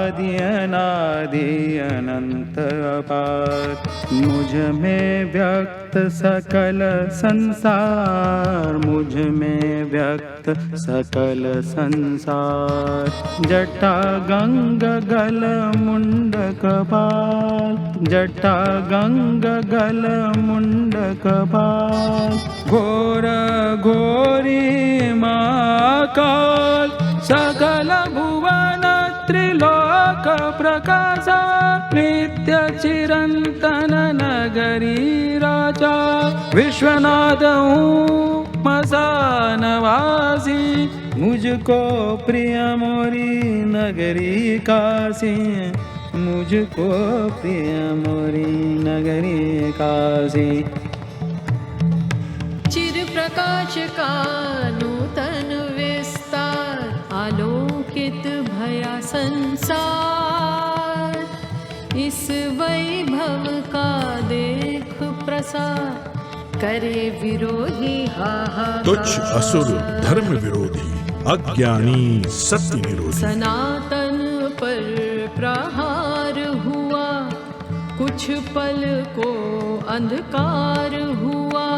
आदि अनादि अनंत अपार। मुझ में व्यक्त सकल संसार, मुझ में व्यक्त सकल संसार। जटा गंग गल मुंड कपाल, जटा गंग गल मुंड कपाल। घोर घोरी महाकाल, सकल भुवन त्रिलोक प्रकाशा। नित्य चिरंतन नगरी राजा, विश्वनाथ हूँ मसानवासी। मुझको प्रिय मोरी नगरी काशी, मुझको प्रिय मोरी नगरी काशी। चिर प्रकाश का नूतन विस्तार, आलोकित भया संसार। इस वैभव का देख प्रसार, करे विरोधी हाहाकार। तुच्छ असुर धर्म विरोधी, अज्ञानी सत्य निरोधी। सनातन पर प्रहार हुआ, कुछ पल को अंधकार हुआ।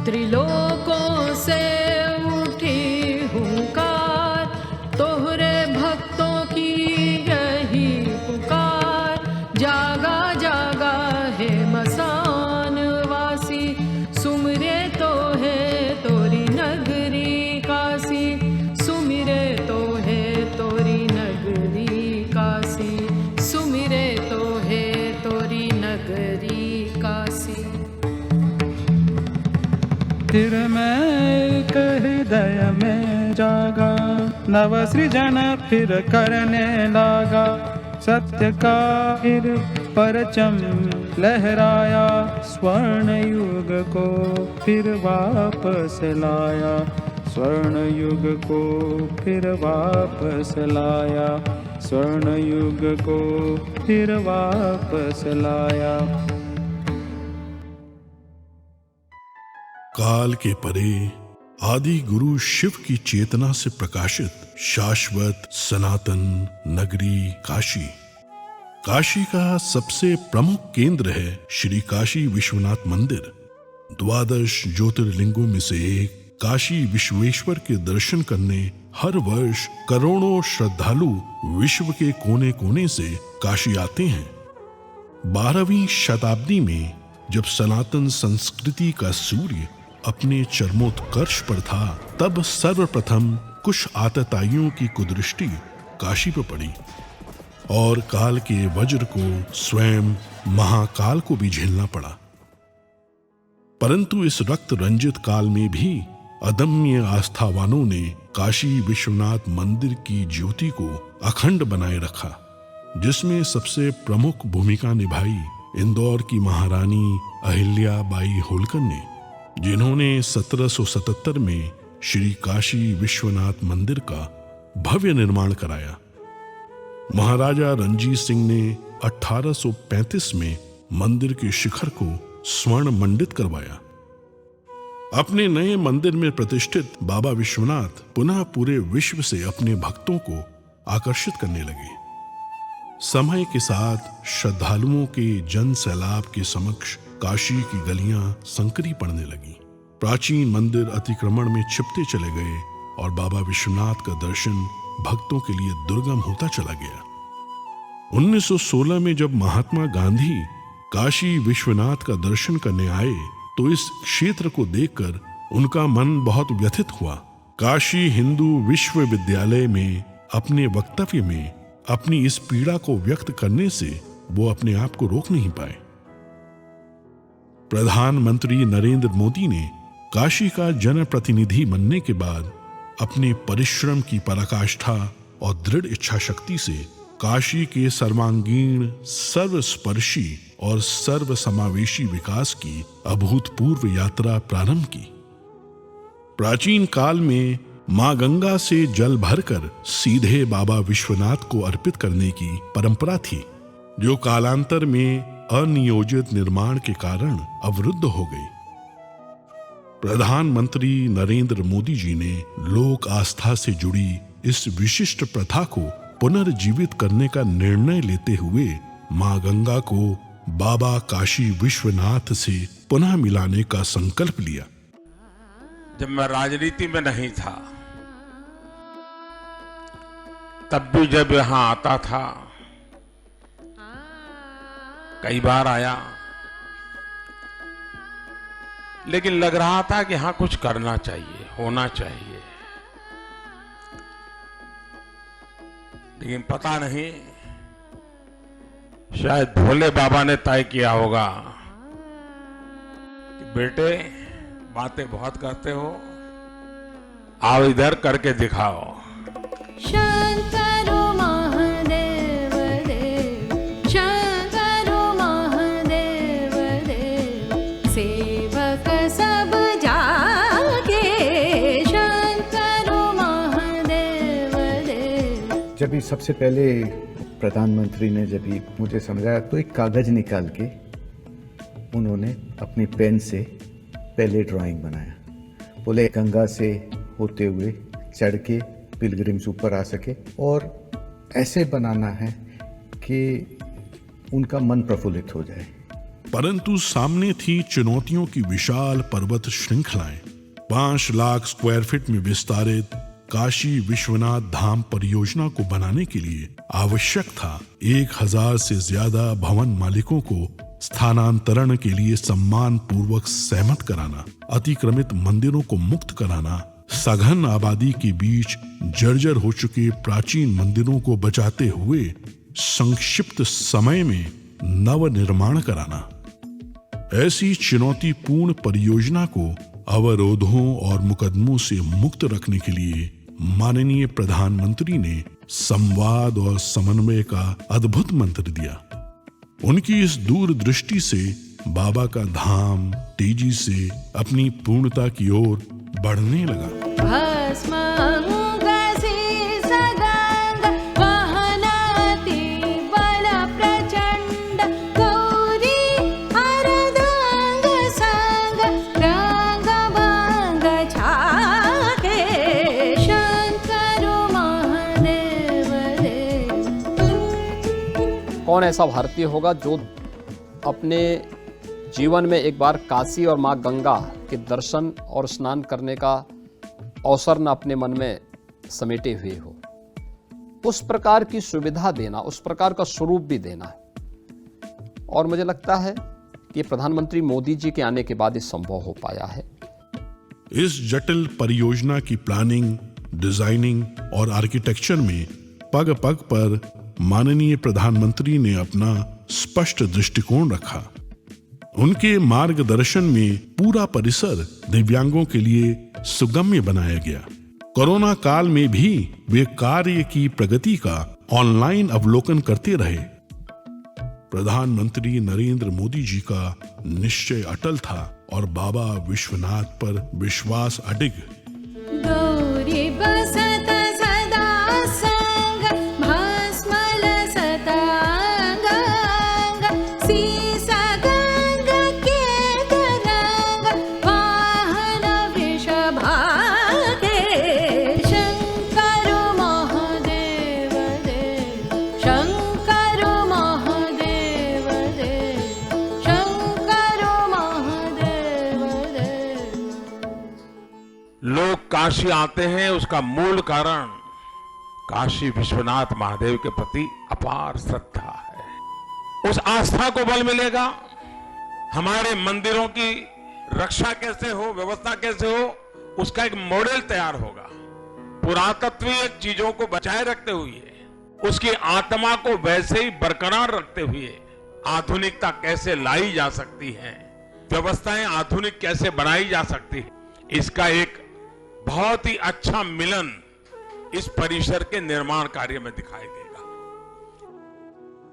त्रिलोकों से उठी हुंकार, तोहरे भक्तों की यही पुकार। जागा जागा है मसान वासी, सुमिरे तो है तोरी नगरी काशी। सुमिरे तो है तोरी नगरी काशी, सुमिरे तो है तोरी नगरी काशी। फिर मैं एक हृदय में जागा, नव सृजन फिर करने लगा। सत्य का फिर परचम लहराया, स्वर्ण युग को फिर वापस लाया। स्वर्ण युग को फिर वापस लाया, स्वर्ण युग को फिर वापस लाया। काल के परे आदि गुरु शिव की चेतना से प्रकाशित शाश्वत सनातन नगरी काशी। काशी का सबसे प्रमुख केंद्र है श्री काशी विश्वनाथ मंदिर। 12 ज्योतिर्लिंगों में से एक काशी विश्वेश्वर के दर्शन करने हर वर्ष करोड़ों श्रद्धालु विश्व के कोने कोने से काशी आते हैं। 12वीं शताब्दी में जब सनातन संस्कृति का सूर्य अपने चरमोत्कर्ष पर था, तब सर्वप्रथम कुछ आतताइयों की कुदृष्टि काशी पर पड़ी और काल के वज्र को स्वयं महाकाल को भी झेलना पड़ा। परंतु इस रक्त रंजित काल में भी अदम्य आस्थावानों ने काशी विश्वनाथ मंदिर की ज्योति को अखंड बनाए रखा, जिसमें सबसे प्रमुख भूमिका निभाई इंदौर की महारानी अहिल्या बाई होलकर ने, जिन्होंने 1777 में श्री काशी विश्वनाथ मंदिर का भव्य निर्माण कराया। महाराजा रणजीत सिंह ने 1835 में मंदिर के शिखर को स्वर्ण मंडित करवाया। अपने नए मंदिर में प्रतिष्ठित बाबा विश्वनाथ पुनः पूरे विश्व से अपने भक्तों को आकर्षित करने लगे। समय के साथ श्रद्धालुओं के जन सैलाब के समक्ष काशी की गलियां संकरी पड़ने लगी। प्राचीन मंदिर अतिक्रमण में छिपते चले गए और बाबा विश्वनाथ का दर्शन भक्तों के लिए दुर्गम होता चला गया। 1916 में जब महात्मा गांधी काशी विश्वनाथ का दर्शन करने आए, तो इस क्षेत्र को देखकर उनका मन बहुत व्यथित हुआ। काशी हिंदू विश्वविद्यालय में अपने वक्तव्य में अपनी इस पीड़ा को व्यक्त करने से वो अपने आप को रोक नहीं पाए। प्रधानमंत्री नरेंद्र मोदी ने काशी का जनप्रतिनिधि बनने के बाद अपने परिश्रम की पराकाष्ठा और दृढ़ इच्छा शक्ति से काशी के सर्वांगीण, सर्वस्पर्शी और सर्वसमावेशी विकास की अभूतपूर्व यात्रा प्रारंभ की। प्राचीन काल में मां गंगा से जल भरकर सीधे बाबा विश्वनाथ को अर्पित करने की परंपरा थी, जो कालांतर में अनियोजित निर्माण के कारण अवरुद्ध हो गई। प्रधानमंत्री नरेंद्र मोदी जी ने लोक आस्था से जुड़ी इस विशिष्ट प्रथा को पुनर्जीवित करने का निर्णय लेते हुए मां गंगा को बाबा काशी विश्वनाथ से पुनः मिलाने का संकल्प लिया। जब मैं राजनीति में नहीं था तब भी जब यहां आता था, कई बार आया, लेकिन लग रहा था कि हाँ कुछ करना चाहिए, होना चाहिए। लेकिन पता नहीं, शायद भोले बाबा ने तय किया होगा कि बेटे बातें बहुत करते हो, आओ इधर करके दिखाओ। शंकरो महादेव देव, शंकरो महादेव देव, सेवक सब जागे, शंकरो महादेव देव। जब सबसे पहले प्रधानमंत्री ने जब मुझे समझाया तो एक कागज निकाल के उन्होंने अपनी पेन से पहले ड्राइंग बनाया। बोले गंगा से होते हुए चढ़ के पिलग्रिम्स ऊपर आ सके और ऐसे बनाना है कि उनका मन प्रफुल्लित हो जाए। परंतु सामने थी चुनौतियों की विशाल पर्वत श्रृंखलाएं। 5 लाख स्क्वायर फीट में विस्तारित काशी विश्वनाथ धाम परियोजना को बनाने के लिए आवश्यक था 1000 से ज्यादा भवन मालिकों को स्थानांतरण के लिए सम्मान पूर्वक सहमत कराना, अतिक्रमित मंदिरों को मुक्त कराना, सघन आबादी के बीच जर्जर हो चुके प्राचीन मंदिरों को बचाते हुए संक्षिप्त समय में नव निर्माण कराना। ऐसी चुनौतीपूर्ण परियोजना को अवरोधों और मुकदमों से मुक्त रखने के लिए माननीय प्रधानमंत्री ने संवाद और समन्वय का अद्भुत मंत्र दिया। उनकी इस दूरदृष्टि से बाबा का धाम तेजी से अपनी पूर्णता की ओर बढ़ने लगा। कौन ऐसा भारतीय होगा जो अपने जीवन में एक बार काशी और माँ गंगा के दर्शन और स्नान करने का अवसर न अपने मन में समेटे हुए हो। उस प्रकार की सुविधा देना, उस प्रकार का स्वरूप भी देना है। और मुझे लगता है कि प्रधानमंत्री मोदी जी के आने के बाद ये संभव हो पाया है। इस जटिल परियोजना की प्लानिंग, डिजाइनिंग और आर्किटेक्चर में पग पग पर माननीय प्रधानमंत्री ने अपना स्पष्ट दृष्टिकोण रखा। उनके मार्गदर्शन में पूरा परिसर दिव्यांगों के लिए सुगम्य बनाया गया। कोरोना काल में भी वे कार्य की प्रगति का ऑनलाइन अवलोकन करते रहे। प्रधानमंत्री नरेंद्र मोदी जी का निश्चय अटल था और बाबा विश्वनाथ पर विश्वास अडिग। गौरी बसत सदा संग, भस्मल सतांग, सीसा गंग के तरंग, वाहन विषभागे, शंकर महादेव देव, शंकर महादेव देव, शंकर महादेव देव। लोग काशी आते हैं, उसका मूल कारण काशी विश्वनाथ महादेव के प्रति अपार श्रद्धा है। उस आस्था को बल मिलेगा। हमारे मंदिरों की रक्षा कैसे हो, व्यवस्था कैसे हो, उसका एक मॉडल तैयार होगा। पुरातत्वीय चीजों को बचाए रखते हुए, उसकी आत्मा को वैसे ही बरकरार रखते हुए आधुनिकता कैसे लाई जा सकती है, व्यवस्थाएं आधुनिक कैसे बनाई जा सकती है, इसका एक बहुत ही अच्छा मिलन इस परिसर के निर्माण कार्य में दिखाई देगा।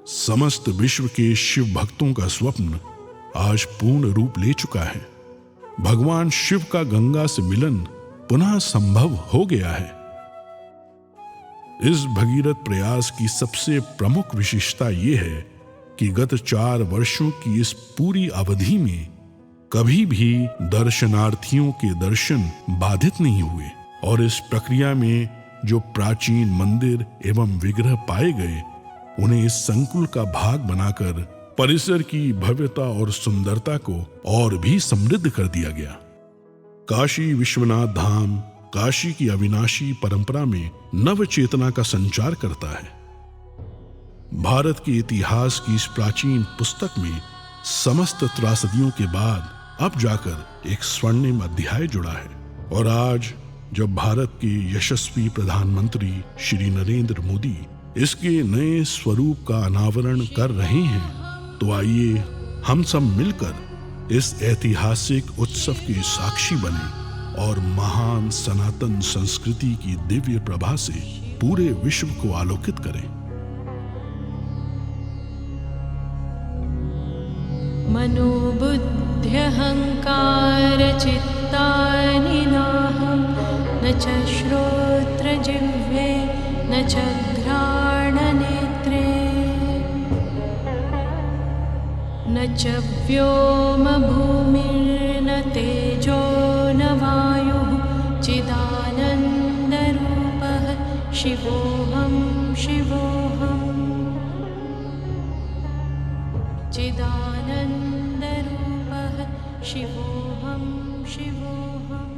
समस्त विश्व के शिव भक्तों का स्वप्न आज पूर्ण रूप ले चुका है। भगवान शिव का गंगा से मिलन पुनः संभव हो गया है। इस भगीरथ प्रयास की सबसे प्रमुख विशेषता यह है कि गत 4 वर्षों की इस पूरी अवधि में कभी भी दर्शनार्थियों के दर्शन बाधित नहीं हुए और इस प्रक्रिया में जो प्राचीन मंदिर एवं विग्रह पाए गए उन्हें इस संकुल का भाग बनाकर परिसर की भव्यता और सुंदरता को और भी समृद्ध कर दिया गया। काशी विश्वनाथ धाम काशी की अविनाशी परंपरा में नव चेतना का संचार करता है। भारत के इतिहास की इस प्राचीन पुस्तक में समस्त त्रासदियों के बाद अब जाकर एक स्वर्णिम अध्याय जुड़ा है। और आज जब भारत के यशस्वी प्रधानमंत्री श्री नरेंद्र मोदी इसके नए स्वरूप का अनावरण कर रहे हैं, तो आइए हम सब मिलकर इस ऐतिहासिक उत्सव के साक्षी बने और महान सनातन संस्कृति की दिव्य प्रभा से पूरे विश्व को आलोकित करें। मनोबुद्ध्यहंकार चित्तानि नाहं न च श्रोत्रजिह्वे न च घ्राणनेत्रे न च व्योमभूमिर्न तेजो न वायुः चिदानन्दरूपः शिवोऽहं शिवोऽहम् चिदानन्दरूपः शिवोऽहं शिवोऽहम्।